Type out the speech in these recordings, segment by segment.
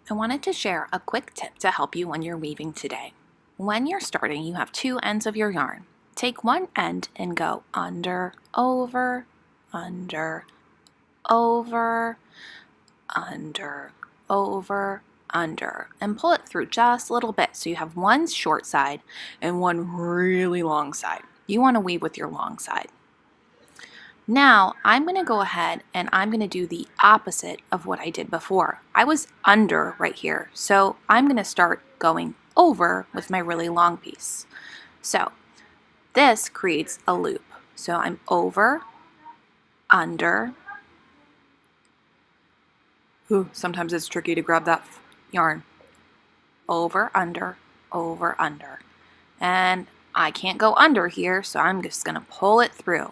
I wanted to share a quick tip to help you when you're weaving today. When you're starting, you have two ends of your yarn. Take one end and go under, over, under, over, under, over, under, and pull it through just a little bit so you have one short side and one really long side. You want to weave with your long side. Now I'm going to go ahead and I'm going to do the opposite of what I did before. I was under right here, so I'm going to start going over with my really long piece. So this creates a loop. So I'm over, under. Ooh, sometimes it's tricky to grab that yarn. Over, under, over, under. And I can't go under here, so I'm just going to pull it through.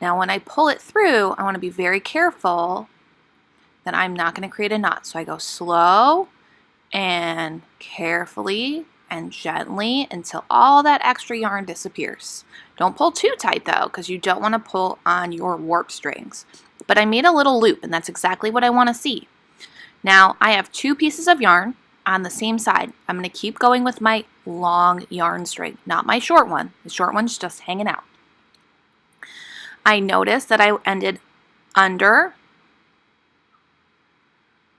Now when I pull it through, I want to be very careful that I'm not going to create a knot. So I go slow and carefully and gently until all that extra yarn disappears. Don't pull too tight though, because you don't want to pull on your warp strings. But I made a little loop, and that's exactly what I want to see. Now I have two pieces of yarn on the same side. I'm going to keep going with my long yarn string, not my short one. The short one's just hanging out. I noticed that I ended under.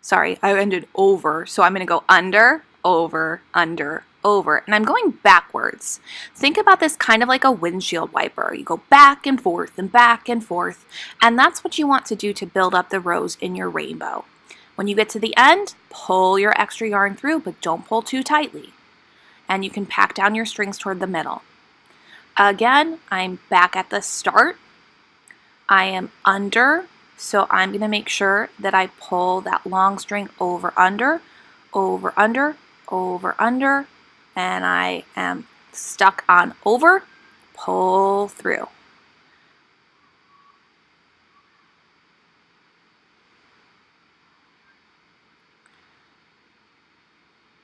Sorry, I ended over. So I'm going to go under, over, under, over. And I'm going backwards. Think about this kind of like a windshield wiper. You go back and forth and back and forth. And that's what you want to do to build up the rows in your rainbow. When you get to the end, pull your extra yarn through, but don't pull too tightly. And you can pack down your strings toward the middle. Again, I'm back at the start. I am under, so I'm going to make sure that I pull that long string over, under, over, under, over, under, and I am stuck on over, pull through.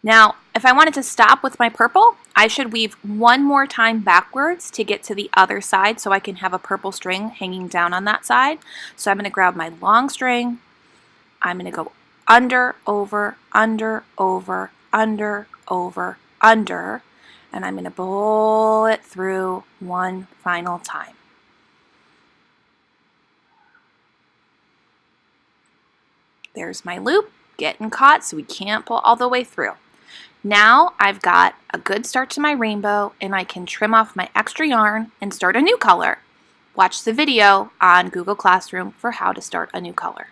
Now, if I wanted to stop with my purple, I should weave one more time backwards to get to the other side so I can have a purple string hanging down on that side. So I'm going to grab my long string, I'm going to go under, over, under, over, under, over, under, and I'm going to pull it through one final time. There's my loop, getting caught so we can't pull all the way through. Now I've got a good start to my rainbow, and I can trim off my extra yarn and start a new color. Watch the video on Google Classroom for how to start a new color.